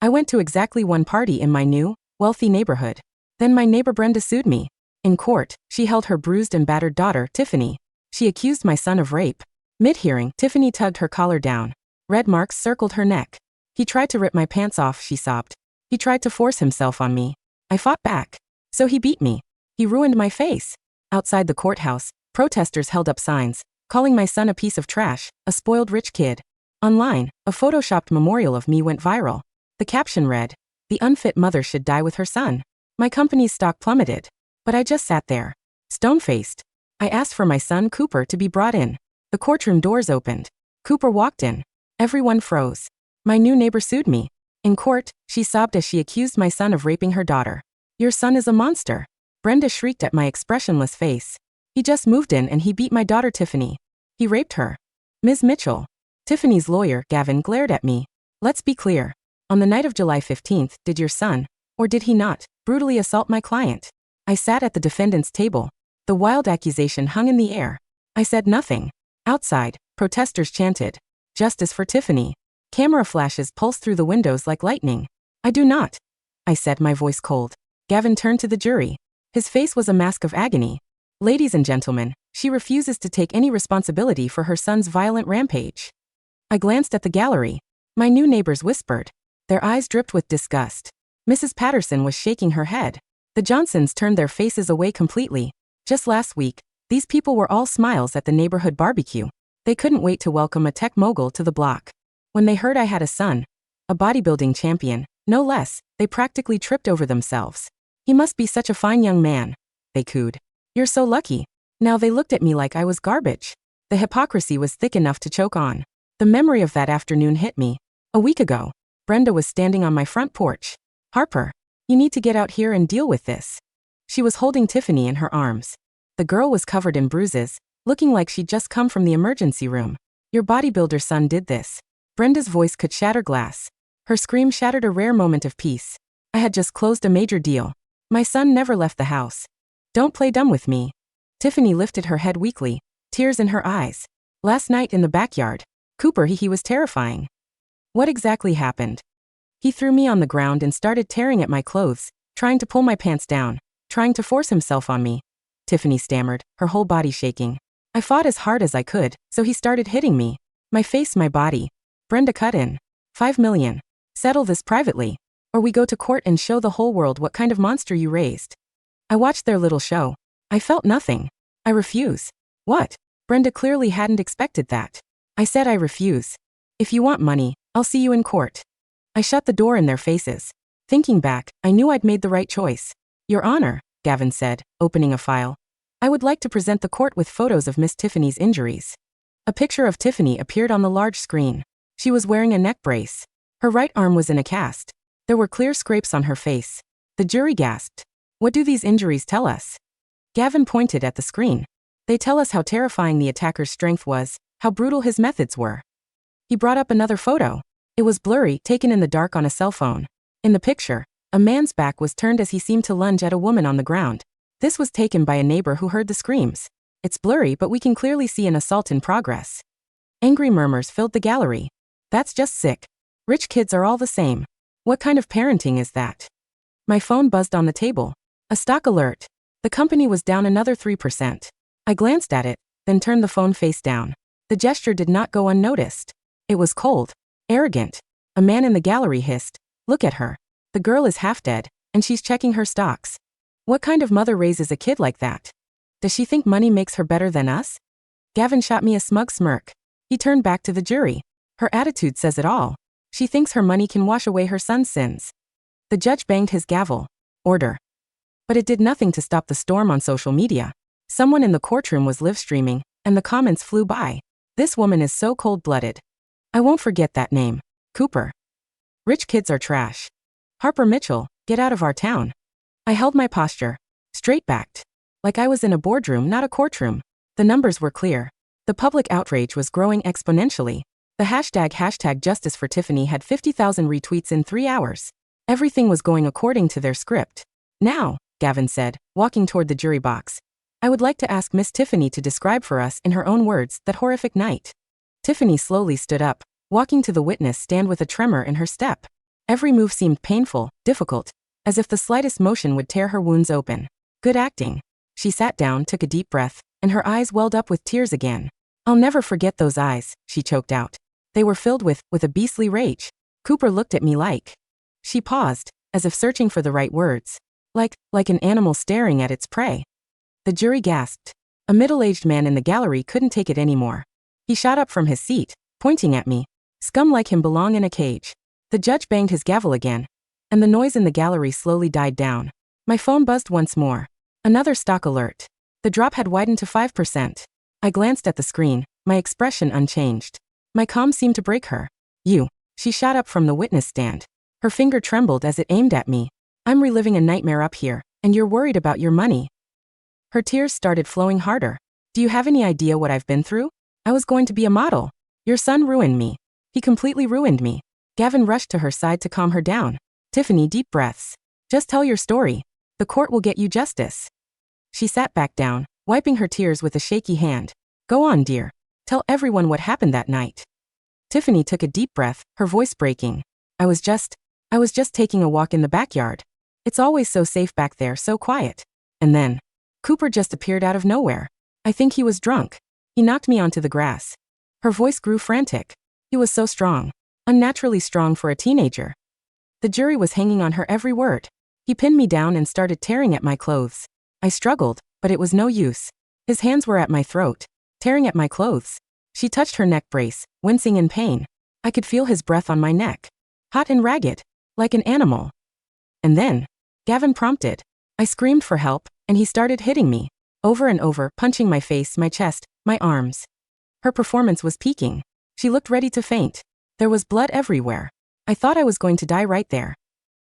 I went to exactly one party in my new, wealthy neighborhood. Then my neighbor Brenda sued me. In court, she held her bruised and battered daughter, Tiffany. She accused my son of rape. Mid-hearing, Tiffany tugged her collar down. Red marks circled her neck. He tried to rip my pants off, she sobbed. He tried to force himself on me. I fought back. So he beat me. He ruined my face. Outside the courthouse, protesters held up signs, calling my son a piece of trash, a spoiled rich kid. Online, a photoshopped memorial of me went viral. The caption read, "The unfit mother should die with her son." My company's stock plummeted. But I just sat there, stone-faced. I asked for my son Cooper to be brought in. The courtroom doors opened. Cooper walked in. Everyone froze. My new neighbor sued me. In court, she sobbed as she accused my son of raping her daughter. "Your son is a monster." Brenda shrieked at my expressionless face. "He just moved in and he beat my daughter Tiffany. He raped her." Ms. Mitchell. Tiffany's lawyer, Gavin, glared at me. "Let's be clear. On the night of July 15th, did your son, or did he not, brutally assault my client?" I sat at the defendant's table. The wild accusation hung in the air. I said nothing. Outside, protesters chanted, "Justice for Tiffany." Camera flashes pulsed through the windows like lightning. "I do not," I said, my voice cold. Gavin turned to the jury. His face was a mask of agony. "Ladies and gentlemen, she refuses to take any responsibility for her son's violent rampage." I glanced at the gallery. My new neighbors whispered. Their eyes dripped with disgust. Mrs. Patterson was shaking her head. The Johnsons turned their faces away completely. Just last week, these people were all smiles at the neighborhood barbecue. They couldn't wait to welcome a tech mogul to the block. When they heard I had a son, a bodybuilding champion, no less, they practically tripped over themselves. "He must be such a fine young man," they cooed. "You're so lucky." Now they looked at me like I was garbage. The hypocrisy was thick enough to choke on. The memory of that afternoon hit me. A week ago, Brenda was standing on my front porch. "Harper, you need to get out here and deal with this." She was holding Tiffany in her arms. The girl was covered in bruises, looking like she'd just come from the emergency room. "Your bodybuilder son did this." Brenda's voice could shatter glass. Her scream shattered a rare moment of peace. I had just closed a major deal. My son never left the house. "Don't play dumb with me." Tiffany lifted her head weakly, tears in her eyes. "Last night in the backyard, Cooper, he was terrifying." "What exactly happened?" "He threw me on the ground and started tearing at my clothes, trying to pull my pants down, trying to force himself on me," Tiffany stammered, her whole body shaking. "I fought as hard as I could, so he started hitting me. My face, my body." Brenda cut in. "$5 million. Settle this privately, or we go to court and show the whole world what kind of monster you raised." I watched their little show. I felt nothing. "I refuse." "What?" Brenda clearly hadn't expected that. I said, "I refuse. If you want money, I'll see you in court." I shut the door in their faces. Thinking back, I knew I'd made the right choice. "Your Honor," Gavin said, opening a file, "I would like to present the court with photos of Miss Tiffany's injuries." A picture of Tiffany appeared on the large screen. She was wearing a neck brace. Her right arm was in a cast. There were clear scrapes on her face. The jury gasped. "What do these injuries tell us?" Gavin pointed at the screen. "They tell us how terrifying the attacker's strength was, how brutal his methods were." He brought up another photo. It was blurry, taken in the dark on a cell phone. In the picture, a man's back was turned as he seemed to lunge at a woman on the ground. This was taken by a neighbor who heard the screams. "It's blurry, but we can clearly see an assault in progress." Angry murmurs filled the gallery. "That's just sick. Rich kids are all the same. What kind of parenting is that?" My phone buzzed on the table. A stock alert. The company was down another 3%. I glanced at it, then turned the phone face down. The gesture did not go unnoticed. It was cold, arrogant. A man in the gallery hissed, "Look at her. The girl is half dead, and she's checking her stocks. What kind of mother raises a kid like that? Does she think money makes her better than us?" Gavin shot me a smug smirk. He turned back to the jury. "Her attitude says it all. She thinks her money can wash away her son's sins." The judge banged his gavel. "Order." But it did nothing to stop the storm on social media. Someone in the courtroom was live streaming, and the comments flew by. "This woman is so cold-blooded. I won't forget that name. Cooper. Rich kids are trash. Harper Mitchell, get out of our town." I held my posture, straight-backed, like I was in a boardroom, not a courtroom. The numbers were clear. The public outrage was growing exponentially. The hashtag Justice for Tiffany had 50,000 retweets in 3 hours. Everything was going according to their script. "Now," Gavin said, walking toward the jury box, "I would like to ask Miss Tiffany to describe for us in her own words that horrific night." Tiffany slowly stood up, walking to the witness stand with a tremor in her step. Every move seemed painful, difficult, as if the slightest motion would tear her wounds open. Good acting. She sat down, took a deep breath, and her eyes welled up with tears again. I'll never forget those eyes, she choked out. They were filled with a beastly rage. Cooper looked at me like. She paused, as if searching for the right words. Like an animal staring at its prey. The jury gasped. A middle-aged man in the gallery couldn't take it anymore. He shot up from his seat, pointing at me. Scum like him belong in a cage. The judge banged his gavel again, and the noise in the gallery slowly died down. My phone buzzed once more. Another stock alert. The drop had widened to 5%. I glanced at the screen, my expression unchanged. My calm seemed to break her. You. She shot up from the witness stand. Her finger trembled as it aimed at me. I'm reliving a nightmare up here, and you're worried about your money. Her tears started flowing harder. Do you have any idea what I've been through? I was going to be a model. Your son ruined me. He completely ruined me. Gavin rushed to her side to calm her down. Tiffany, deep breaths. Just tell your story. The court will get you justice. She sat back down, wiping her tears with a shaky hand. Go on, dear. Tell everyone what happened that night. Tiffany took a deep breath, her voice breaking. I was just taking a walk in the backyard. It's always so safe back there, so quiet. And then, Cooper just appeared out of nowhere. I think he was drunk. He knocked me onto the grass. Her voice grew frantic. He was so strong. Unnaturally strong for a teenager. The jury was hanging on her every word. He pinned me down and started tearing at my clothes. I struggled, but it was no use. His hands were at my throat, tearing at my clothes. She touched her neck brace, wincing in pain. I could feel his breath on my neck. Hot and ragged, like an animal. And then, Gavin prompted. I screamed for help, and he started hitting me. Over and over, punching my face, my chest, my arms. Her performance was peaking. She looked ready to faint. There was blood everywhere. I thought I was going to die right there.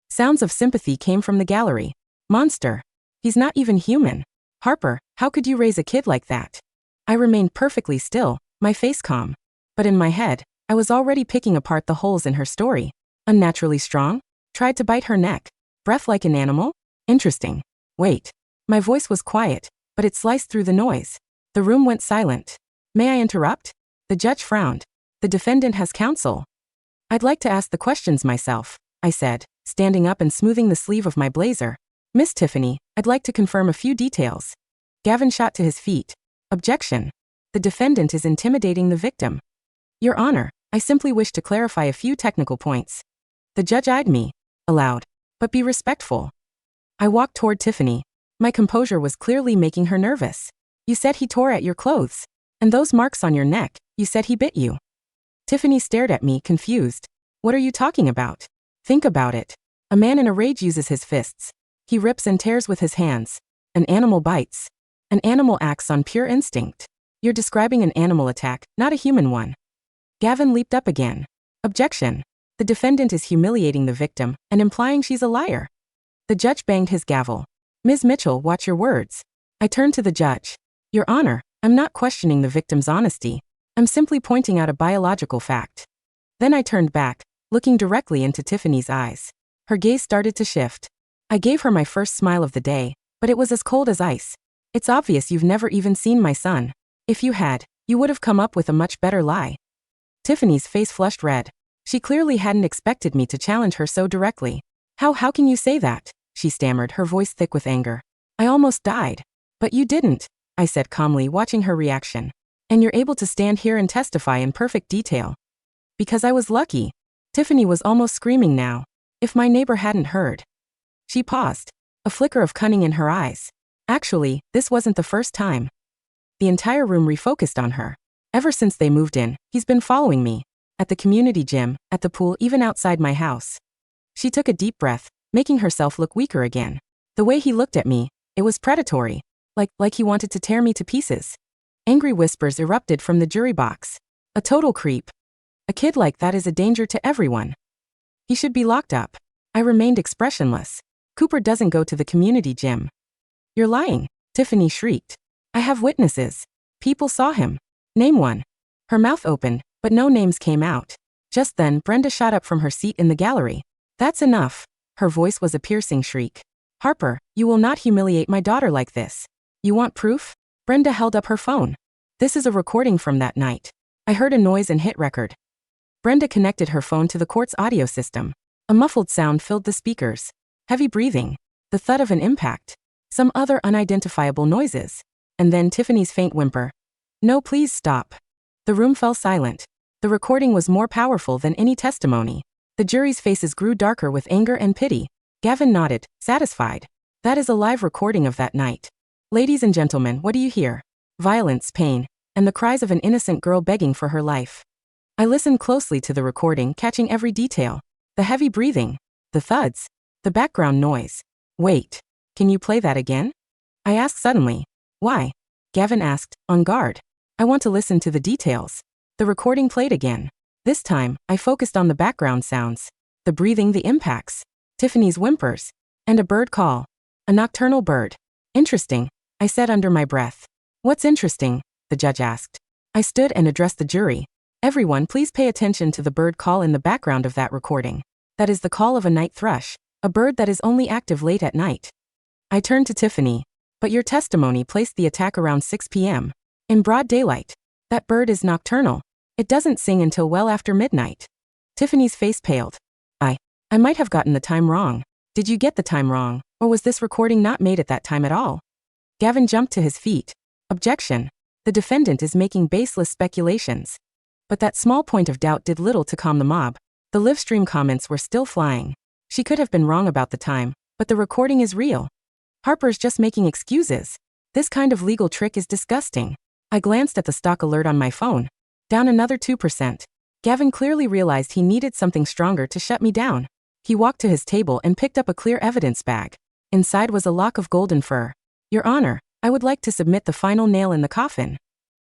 Sounds of sympathy came from the gallery. Monster. He's not even human. Harper, how could you raise a kid like that? I remained perfectly still, my face calm. But in my head, I was already picking apart the holes in her story. Unnaturally strong? Tried to bite her neck. Breath like an animal? Interesting. Wait. My voice was quiet, but it sliced through the noise. The room went silent. May I interrupt? The judge frowned. The defendant has counsel. I'd like to ask the questions myself, I said, standing up and smoothing the sleeve of my blazer. Miss Tiffany, I'd like to confirm a few details. Gavin shot to his feet. Objection. The defendant is intimidating the victim. Your Honor, I simply wish to clarify a few technical points. The judge eyed me. Aloud. But be respectful. I walked toward Tiffany. My composure was clearly making her nervous. You said he tore at your clothes. And those marks on your neck, you said he bit you. Tiffany stared at me, confused. What are you talking about? Think about it. A man in a rage uses his fists. He rips and tears with his hands. An animal bites. An animal acts on pure instinct. You're describing an animal attack, not a human one. Gavin leaped up again. Objection. The defendant is humiliating the victim and implying she's a liar. The judge banged his gavel. Ms. Mitchell, watch your words. I turned to the judge. Your Honor, I'm not questioning the victim's honesty. I'm simply pointing out a biological fact. Then I turned back, looking directly into Tiffany's eyes. Her gaze started to shift. I gave her my first smile of the day, but it was as cold as ice. It's obvious you've never even seen my son. If you had, you would have come up with a much better lie. Tiffany's face flushed red. She clearly hadn't expected me to challenge her so directly. How can you say that? She stammered, her voice thick with anger. I almost died. But you didn't, I said calmly, watching her reaction. And you're able to stand here and testify in perfect detail. Because I was lucky. Tiffany was almost screaming now. If my neighbor hadn't heard. She paused. A flicker of cunning in her eyes. Actually, this wasn't the first time. The entire room refocused on her. Ever since they moved in, he's been following me. At the community gym, at the pool, even outside my house. She took a deep breath, making herself look weaker again. The way he looked at me, it was predatory. Like he wanted to tear me to pieces. Angry whispers erupted from the jury box. A total creep. A kid like that is a danger to everyone. He should be locked up. I remained expressionless. Cooper doesn't go to the community gym. You're lying, Tiffany shrieked. I have witnesses. People saw him. Name one. Her mouth opened, but no names came out. Just then, Brenda shot up from her seat in the gallery. That's enough. Her voice was a piercing shriek. Harper, you will not humiliate my daughter like this. You want proof? Brenda held up her phone. This is a recording from that night. I heard a noise and hit record. Brenda connected her phone to the court's audio system. A muffled sound filled the speakers. Heavy breathing. The thud of an impact. Some other unidentifiable noises. And then Tiffany's faint whimper. No, please stop. The room fell silent. The recording was more powerful than any testimony. The jury's faces grew darker with anger and pity. Gavin nodded, satisfied. That is a live recording of that night. Ladies and gentlemen, what do you hear? Violence, pain, and the cries of an innocent girl begging for her life. I listened closely to the recording, catching every detail. The heavy breathing. The thuds. The background noise. Wait. Can you play that again? I asked suddenly. Why? Gavin asked, on guard. I want to listen to the details. The recording played again. This time, I focused on the background sounds. The breathing, the impacts. Tiffany's whimpers. And a bird call. A nocturnal bird. Interesting, I said under my breath. What's interesting? The judge asked. I stood and addressed the jury. Everyone, please pay attention to the bird call in the background of that recording. That is the call of a night thrush, a bird that is only active late at night. I turned to Tiffany. But your testimony placed the attack around 6 p.m. in broad daylight. That bird is nocturnal. It doesn't sing until well after midnight. Tiffany's face paled. I might have gotten the time wrong. Did you get the time wrong, or was this recording not made at that time at all? Gavin jumped to his feet. Objection. The defendant is making baseless speculations. But that small point of doubt did little to calm the mob. The live stream comments were still flying. She could have been wrong about the time, but the recording is real. Harper's just making excuses. This kind of legal trick is disgusting. I glanced at the stock alert on my phone. Down another 2%. Gavin clearly realized he needed something stronger to shut me down. He walked to his table and picked up a clear evidence bag. Inside was a lock of golden fur. Your Honor, I would like to submit the final nail in the coffin.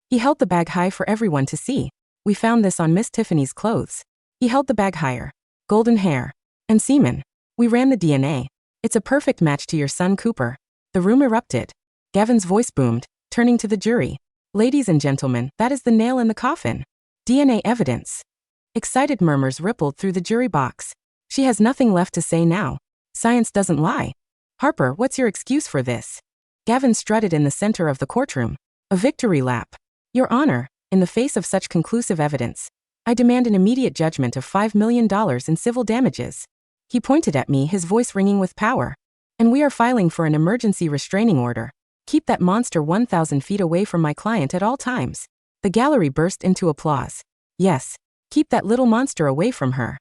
He held the bag high for everyone to see. We found this on Miss Tiffany's clothes. He held the bag higher. Golden hair. And semen. We ran the DNA. It's a perfect match to your son Cooper. The room erupted. Gavin's voice boomed, turning to the jury. Ladies and gentlemen, that is the nail in the coffin. DNA evidence. Excited murmurs rippled through the jury box. She has nothing left to say now. Science doesn't lie. Harper, what's your excuse for this? Gavin strutted in the center of the courtroom. A victory lap. Your Honor, in the face of such conclusive evidence, I demand an immediate judgment of $5 million in civil damages. He pointed at me, his voice ringing with power. And we are filing for an emergency restraining order. Keep that monster 1,000 feet away from my client at all times. The gallery burst into applause. Yes, keep that little monster away from her.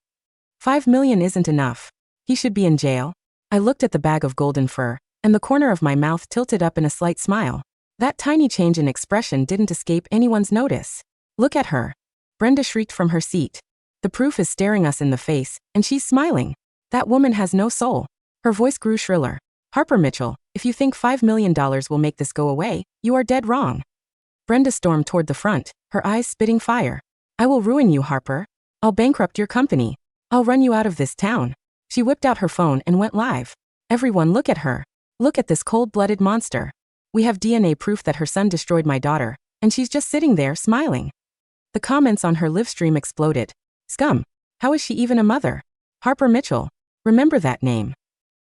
$5 million isn't enough. He should be in jail. I looked at the bag of golden fur, and the corner of my mouth tilted up in a slight smile. That tiny change in expression didn't escape anyone's notice. Look at her. Brenda shrieked from her seat. The proof is staring us in the face, and she's smiling. That woman has no soul. Her voice grew shriller. Harper Mitchell, if you think $5 million will make this go away, you are dead wrong. Brenda stormed toward the front, her eyes spitting fire. I will ruin you, Harper. I'll bankrupt your company. I'll run you out of this town. She whipped out her phone and went live. Everyone, look at her. Look at this cold-blooded monster. We have DNA proof that her son destroyed my daughter, and she's just sitting there smiling. The comments on her live stream exploded. Scum. How is she even a mother? Harper Mitchell. Remember that name.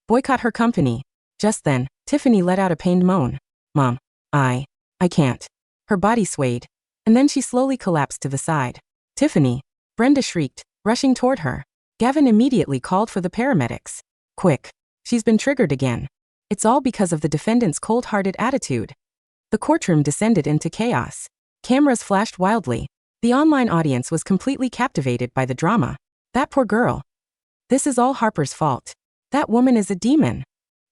Boycott her company. Just then, Tiffany let out a pained moan. Mom. I can't. Her body swayed. And then she slowly collapsed to the side. Tiffany. Brenda shrieked, rushing toward her. Gavin immediately called for the paramedics. Quick. She's been triggered again. It's all because of the defendant's cold-hearted attitude. The courtroom descended into chaos. Cameras flashed wildly. The online audience was completely captivated by the drama. That poor girl. This is all Harper's fault. That woman is a demon.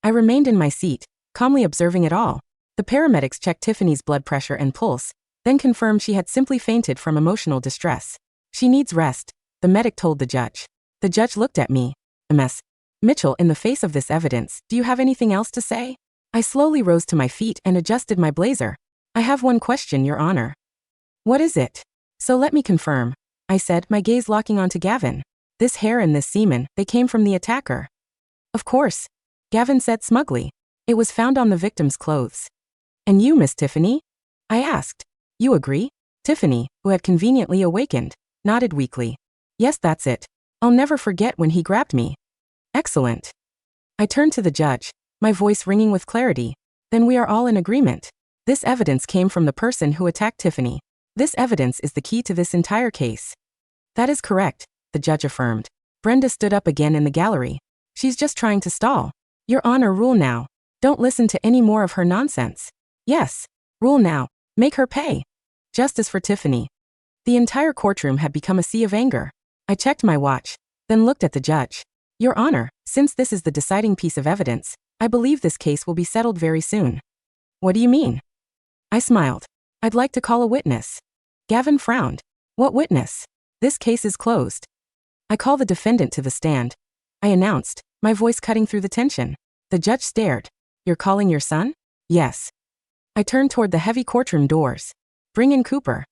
I remained in my seat, calmly observing it all. The paramedics checked Tiffany's blood pressure and pulse, then confirmed she had simply fainted from emotional distress. She needs rest, the medic told the judge. The judge looked at me. Ms. Mitchell, in the face of this evidence, do you have anything else to say? I slowly rose to my feet and adjusted my blazer. I have one question, Your Honor. What is it? So let me confirm, I said, my gaze locking onto Gavin. This hair and this semen, they came from the attacker. Of course, Gavin said smugly. It was found on the victim's clothes. And you, Miss Tiffany? I asked. You agree? Tiffany, who had conveniently awakened, nodded weakly. Yes, that's it. I'll never forget when he grabbed me. Excellent. I turned to the judge, my voice ringing with clarity. Then we are all in agreement. This evidence came from the person who attacked Tiffany. This evidence is the key to this entire case. That is correct, the judge affirmed. Brenda stood up again in the gallery. She's just trying to stall. Your Honor, rule now. Don't listen to any more of her nonsense. Yes. Rule now. Make her pay. Justice for Tiffany. The entire courtroom had become a sea of anger. I checked my watch, then looked at the judge. Your Honor, since this is the deciding piece of evidence, I believe this case will be settled very soon. What do you mean? I smiled. I'd like to call a witness. Gavin frowned. What witness? This case is closed. I call the defendant to the stand. I announced, my voice cutting through the tension. The judge stared. You're calling your son? Yes. I turned toward the heavy courtroom doors. Bring in Cooper.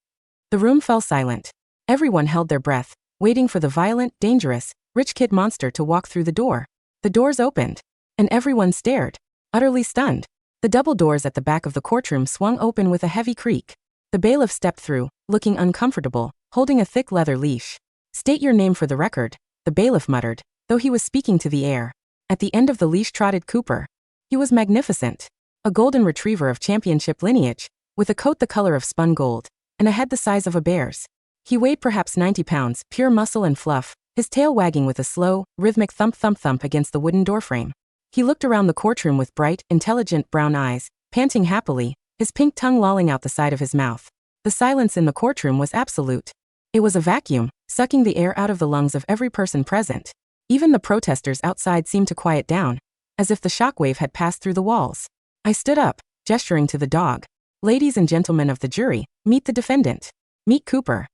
The room fell silent. Everyone held their breath, waiting for the violent, dangerous, rich kid monster to walk through the door. The doors opened, and everyone stared, utterly stunned. The double doors at the back of the courtroom swung open with a heavy creak. The bailiff stepped through, looking uncomfortable, holding a thick leather leash. State your name for the record, the bailiff muttered, though he was speaking to the air. At the end of the leash trotted Cooper. He was magnificent. A golden retriever of championship lineage, with a coat the color of spun gold, and a head the size of a bear's. He weighed perhaps 90 pounds, pure muscle and fluff, his tail wagging with a slow, rhythmic thump-thump-thump against the wooden doorframe. He looked around the courtroom with bright, intelligent brown eyes, panting happily, his pink tongue lolling out the side of his mouth. The silence in the courtroom was absolute. It was a vacuum, sucking the air out of the lungs of every person present. Even the protesters outside seemed to quiet down, as if the shockwave had passed through the walls. I stood up, gesturing to the dog. Ladies and gentlemen of the jury, meet the defendant. Meet Cooper.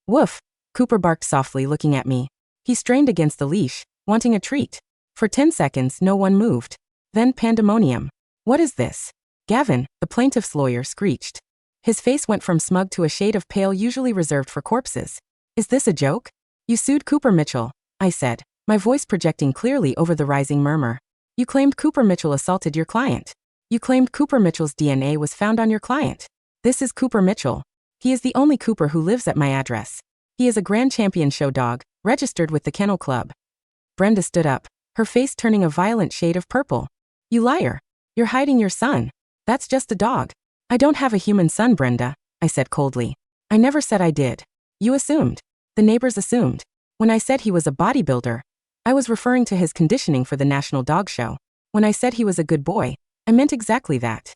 Woof, Cooper barked softly, looking at me. He strained against the leash, wanting a treat. For 10 seconds no one moved. Then pandemonium. What is this? Gavin, the plaintiff's lawyer, screeched. His face went from smug to a shade of pale usually reserved for corpses. Is this a joke? You sued Cooper Mitchell, I said, my voice projecting clearly over the rising murmur. You claimed Cooper Mitchell assaulted your client. You claimed Cooper Mitchell's DNA was found on your client. This is Cooper Mitchell. He is the only Cooper who lives at my address. He is a Grand Champion show dog, registered with the Kennel Club. Brenda stood up, her face turning a violent shade of purple. You liar. You're hiding your son. That's just a dog. I don't have a human son, Brenda, I said coldly. I never said I did. You assumed. The neighbors assumed. When I said he was a bodybuilder, I was referring to his conditioning for the National Dog Show. When I said he was a good boy, I meant exactly that.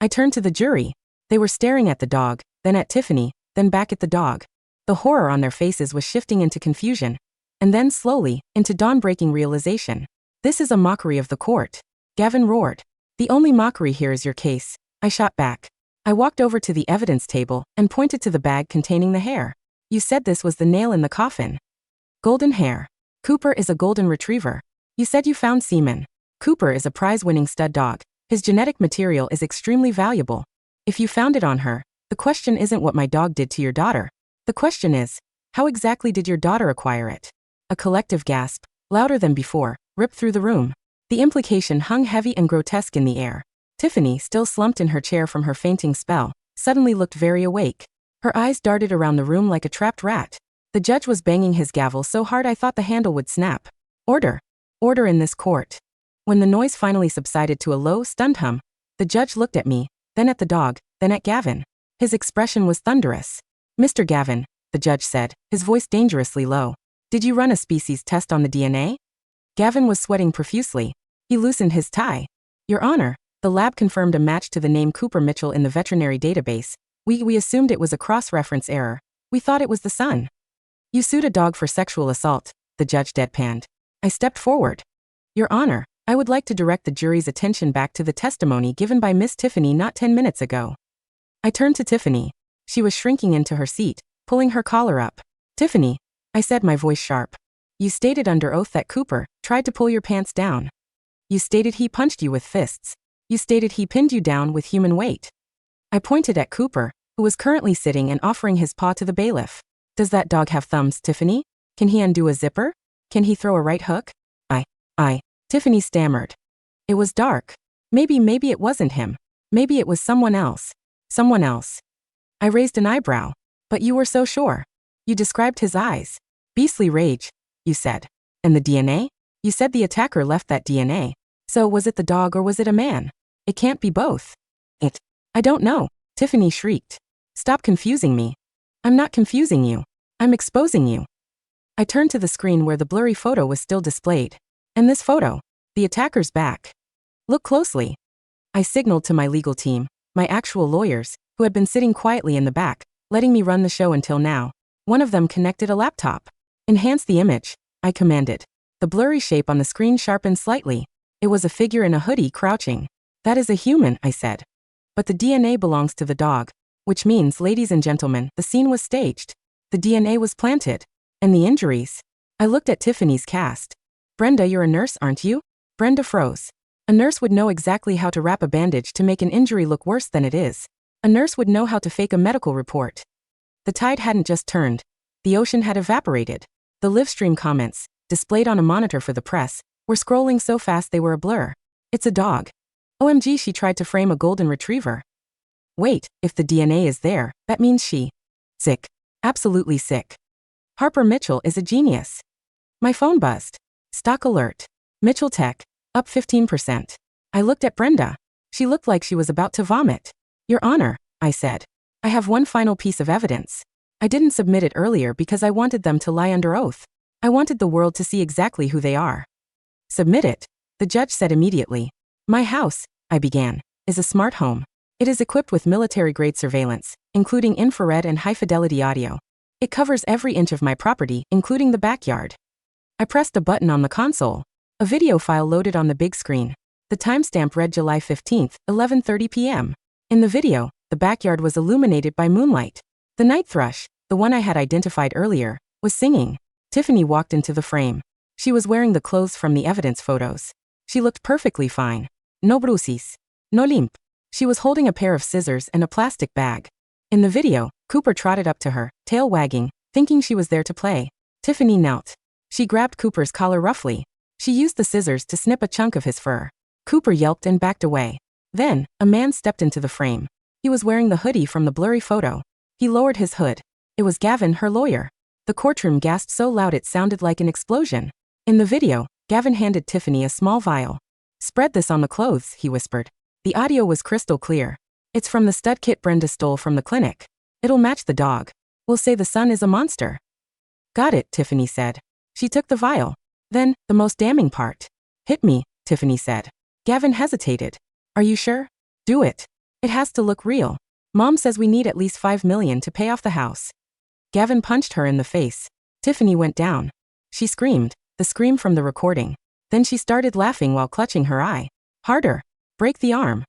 I turned to the jury. They were staring at the dog, then at Tiffany, then back at the dog. The horror on their faces was shifting into confusion, and then slowly, into dawn-breaking realization. This is a mockery of the court. Gavin roared. The only mockery here is your case. I shot back. I walked over to the evidence table and pointed to the bag containing the hair. You said this was the nail in the coffin. Golden hair. Cooper is a golden retriever. You said you found semen. Cooper is a prize-winning stud dog. His genetic material is extremely valuable. If you found it on her, the question isn't what my dog did to your daughter. The question is, how exactly did your daughter acquire it? A collective gasp, louder than before, ripped through the room. The implication hung heavy and grotesque in the air. Tiffany, still slumped in her chair from her fainting spell, suddenly looked very awake. Her eyes darted around the room like a trapped rat. The judge was banging his gavel so hard I thought the handle would snap. Order. Order in this court. When the noise finally subsided to a low, stunned hum, the judge looked at me, then at the dog, then at Gavin. His expression was thunderous. Mr. Gavin, the judge said, his voice dangerously low. Did you run a species test on the DNA? Gavin was sweating profusely. He loosened his tie. Your Honor, the lab confirmed a match to the name Cooper Mitchell in the veterinary database. We assumed it was a cross-reference error. We thought it was the son. You sued a dog for sexual assault, the judge deadpanned. I stepped forward. Your Honor, I would like to direct the jury's attention back to the testimony given by Miss Tiffany not 10 minutes ago. I turned to Tiffany. She was shrinking into her seat, pulling her collar up. Tiffany, I said, my voice sharp. You stated under oath that Cooper tried to pull your pants down. You stated he punched you with fists. You stated he pinned you down with human weight. I pointed at Cooper, who was currently sitting and offering his paw to the bailiff. Does that dog have thumbs, Tiffany? Can he undo a zipper? Can he throw a right hook? Tiffany stammered. It was dark. Maybe it wasn't him. Maybe it was someone else. Someone else. I raised an eyebrow. But you were so sure. You described his eyes. Beastly rage, you said. And the DNA? You said the attacker left that DNA. So was it the dog or was it a man? It can't be both. I don't know, Tiffany shrieked. Stop confusing me. I'm not confusing you. I'm exposing you. I turned to the screen where the blurry photo was still displayed. And this photo? The attacker's back. Look closely. I signaled to my legal team, my actual lawyers, who had been sitting quietly in the back, letting me run the show until now. One of them connected a laptop. Enhance the image, I commanded. The blurry shape on the screen sharpened slightly. It was a figure in a hoodie crouching. That is a human, I said. But the DNA belongs to the dog. Which means, ladies and gentlemen, the scene was staged. The DNA was planted. And the injuries? I looked at Tiffany's cast. Brenda, you're a nurse, aren't you? Brenda froze. A nurse would know exactly how to wrap a bandage to make an injury look worse than it is. A nurse would know how to fake a medical report. The tide hadn't just turned. The ocean had evaporated. The livestream comments, displayed on a monitor for the press, were scrolling so fast they were a blur. It's a dog. OMG, she tried to frame a golden retriever. Wait, if the DNA is there, that means she. Sick. Absolutely sick. Harper Mitchell is a genius. My phone buzzed. Stock alert. Mitchell Tech, up 15%. I looked at Brenda. She looked like she was about to vomit. Your Honor, I said. I have one final piece of evidence. I didn't submit it earlier because I wanted them to lie under oath. I wanted the world to see exactly who they are. Submit it, the judge said immediately. My house, I began, is a smart home. It is equipped with military-grade surveillance, including infrared and high-fidelity audio. It covers every inch of my property, including the backyard. I pressed a button on the console. A video file loaded on the big screen. The timestamp read July 15th, 11:30 p.m. In the video, the backyard was illuminated by moonlight. The night thrush, the one I had identified earlier, was singing. Tiffany walked into the frame. She was wearing the clothes from the evidence photos. She looked perfectly fine. No bruises. No limp. She was holding a pair of scissors and a plastic bag. In the video, Cooper trotted up to her, tail wagging, thinking she was there to play. Tiffany knelt. She grabbed Cooper's collar roughly. She used the scissors to snip a chunk of his fur. Cooper yelped and backed away. Then, a man stepped into the frame. He was wearing the hoodie from the blurry photo. He lowered his hood. It was Gavin, her lawyer. The courtroom gasped so loud it sounded like an explosion. In the video, Gavin handed Tiffany a small vial. Spread this on the clothes, he whispered. The audio was crystal clear. It's from the stud kit Brenda stole from the clinic. It'll match the dog. We'll say the son is a monster. Got it, Tiffany said. She took the vial. Then, the most damning part. Hit me, Tiffany said. Gavin hesitated. Are you sure? Do it. It has to look real. Mom says we need at least $5 million to pay off the house. Gavin punched her in the face. Tiffany went down. She screamed, the scream from the recording. Then she started laughing while clutching her eye. Harder. Break the arm.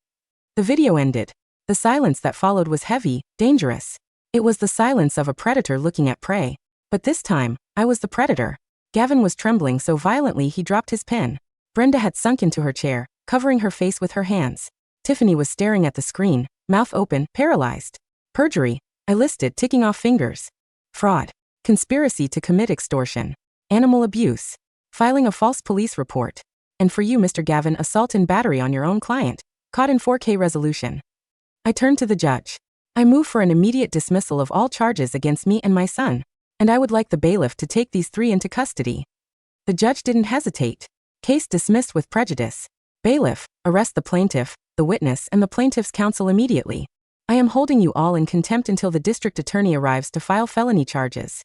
The video ended. The silence that followed was heavy, dangerous. It was the silence of a predator looking at prey. But this time, I was the predator. Gavin was trembling so violently he dropped his pen. Brenda had sunk into her chair, covering her face with her hands. Tiffany was staring at the screen, mouth open, paralyzed. Perjury, I listed, ticking off fingers. Fraud. Conspiracy to commit extortion. Animal abuse. Filing a false police report. And for you, Mr. Gavin, assault and battery on your own client. Caught in 4K resolution. I turned to the judge. I move for an immediate dismissal of all charges against me and my son. And I would like the bailiff to take these three into custody. The judge didn't hesitate. Case dismissed with prejudice. Bailiff, arrest the plaintiff, the witness, and the plaintiff's counsel immediately. I am holding you all in contempt until the district attorney arrives to file felony charges.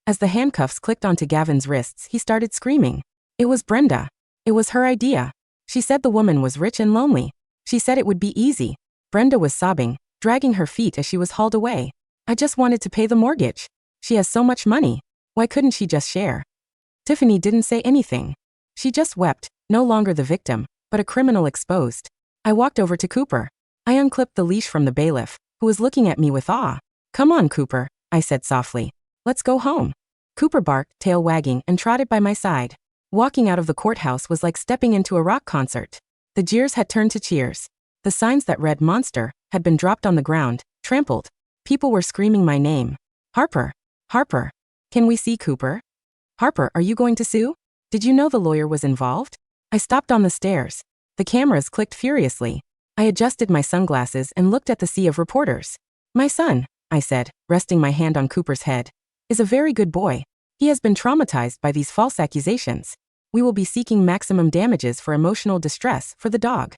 As the handcuffs clicked onto Gavin's wrists, he started screaming. It was Brenda. It was her idea. She said the woman was rich and lonely. She said it would be easy. Brenda was sobbing, dragging her feet as she was hauled away. I just wanted to pay the mortgage. She has so much money. Why couldn't she just share? Tiffany didn't say anything. She just wept, no longer the victim, but a criminal exposed. I walked over to Cooper. I unclipped the leash from the bailiff, who was looking at me with awe. Come on, Cooper, I said softly. Let's go home. Cooper barked, tail wagging, and trotted by my side. Walking out of the courthouse was like stepping into a rock concert. The jeers had turned to cheers. The signs that read "Monster" had been dropped on the ground, trampled. People were screaming my name. Harper. Harper. Can we see Cooper? Harper, are you going to sue? Did you know the lawyer was involved? I stopped on the stairs. The cameras clicked furiously. I adjusted my sunglasses and looked at the sea of reporters. My son, I said, resting my hand on Cooper's head, is a very good boy. He has been traumatized by these false accusations. We will be seeking maximum damages for emotional distress for the dog.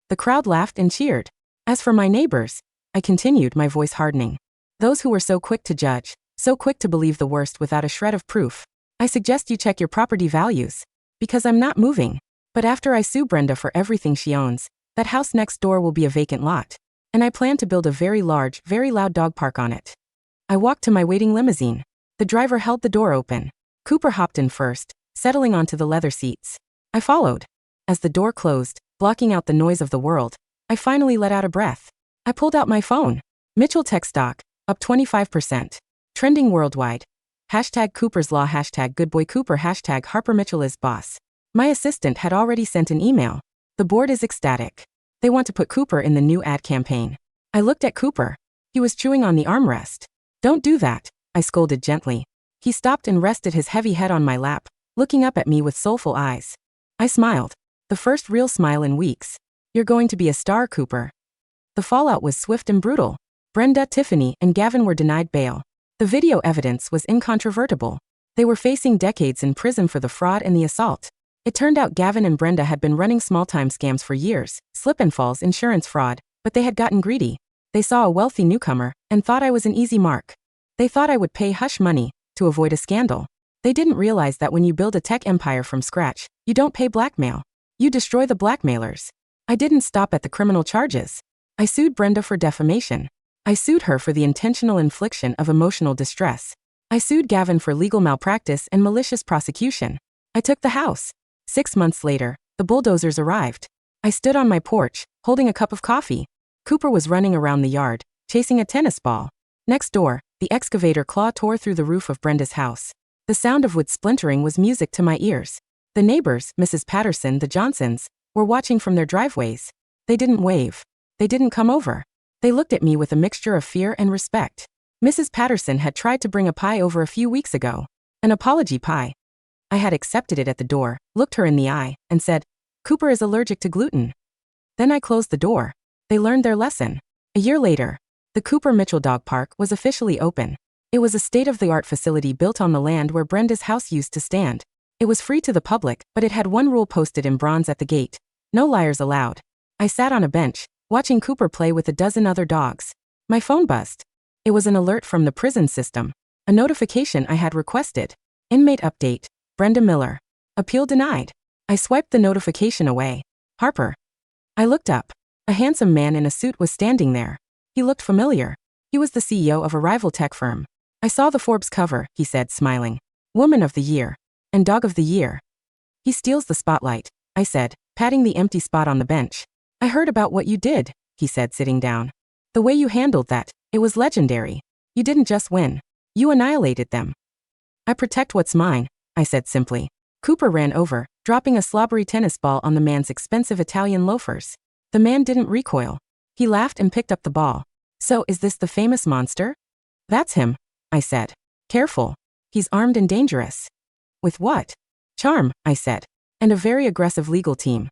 The crowd laughed and cheered. As for my neighbors, I continued, my voice hardening. Those who were so quick to judge, so quick to believe the worst without a shred of proof. I suggest you check your property values. Because I'm not moving. But after I sue Brenda for everything she owns, that house next door will be a vacant lot. And I plan to build a very large, very loud dog park on it. I walked to my waiting limousine. The driver held the door open. Cooper hopped in first, settling onto the leather seats. I followed. As the door closed, blocking out the noise of the world, I finally let out a breath. I pulled out my phone. Mitchell Tech stock, up 25%. Trending worldwide. Hashtag Cooper's Law, hashtag Goodboy Cooper, hashtag Harper Mitchell is boss. My assistant had already sent an email. The board is ecstatic. They want to put Cooper in the new ad campaign. I looked at Cooper. He was chewing on the armrest. Don't do that, I scolded gently. He stopped and rested his heavy head on my lap, looking up at me with soulful eyes. I smiled. The first real smile in weeks. You're going to be a star, Cooper. The fallout was swift and brutal. Brenda, Tiffany, and Gavin were denied bail. The video evidence was incontrovertible. They were facing decades in prison for the fraud and the assault. It turned out Gavin and Brenda had been running small-time scams for years, slip and falls insurance fraud, but they had gotten greedy. They saw a wealthy newcomer and thought I was an easy mark. They thought I would pay hush money to avoid a scandal. They didn't realize that when you build a tech empire from scratch, you don't pay blackmail. You destroy the blackmailers. I didn't stop at the criminal charges. I sued Brenda for defamation. I sued her for the intentional infliction of emotional distress. I sued Gavin for legal malpractice and malicious prosecution. I took the house. 6 months later, the bulldozers arrived. I stood on my porch, holding a cup of coffee. Cooper was running around the yard, chasing a tennis ball. Next door, the excavator claw tore through the roof of Brenda's house. The sound of wood splintering was music to my ears. The neighbors, Mrs. Patterson, the Johnsons, were watching from their driveways. They didn't wave. They didn't come over. They looked at me with a mixture of fear and respect. Mrs. Patterson had tried to bring a pie over a few weeks ago. An apology pie. I had accepted it at the door, looked her in the eye, and said, Cooper is allergic to gluten. Then I closed the door. They learned their lesson. A year later, the Cooper Mitchell Dog Park was officially open. It was a state-of-the-art facility built on the land where Brenda's house used to stand. It was free to the public, but it had one rule posted in bronze at the gate. No liars allowed. I sat on a bench, watching Cooper play with a dozen other dogs. My phone buzzed. It was an alert from the prison system. A notification I had requested. Inmate update. Brenda Miller. Appeal denied. I swiped the notification away. Harper. I looked up. A handsome man in a suit was standing there. He looked familiar. He was the CEO of a rival tech firm. I saw the Forbes cover, he said, smiling. Woman of the Year. And Dog of the Year. He steals the spotlight, I said, patting the empty spot on the bench. I heard about what you did, he said, sitting down. The way you handled that, it was legendary. You didn't just win. You annihilated them. I protect what's mine, I said simply. Cooper ran over, dropping a slobbery tennis ball on the man's expensive Italian loafers. The man didn't recoil. He laughed and picked up the ball. So is this the famous monster? That's him, I said. Careful. He's armed and dangerous. With what? Charm, I said. And a very aggressive legal team.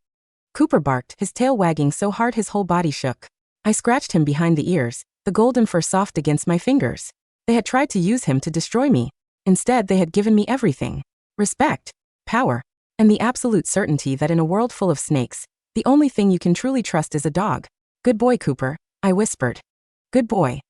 Cooper barked, his tail wagging so hard his whole body shook. I scratched him behind the ears, the golden fur soft against my fingers. They had tried to use him to destroy me. Instead, they had given me everything. Respect, power, and the absolute certainty that in a world full of snakes, the only thing you can truly trust is a dog. Good boy, Cooper, I whispered. Good boy.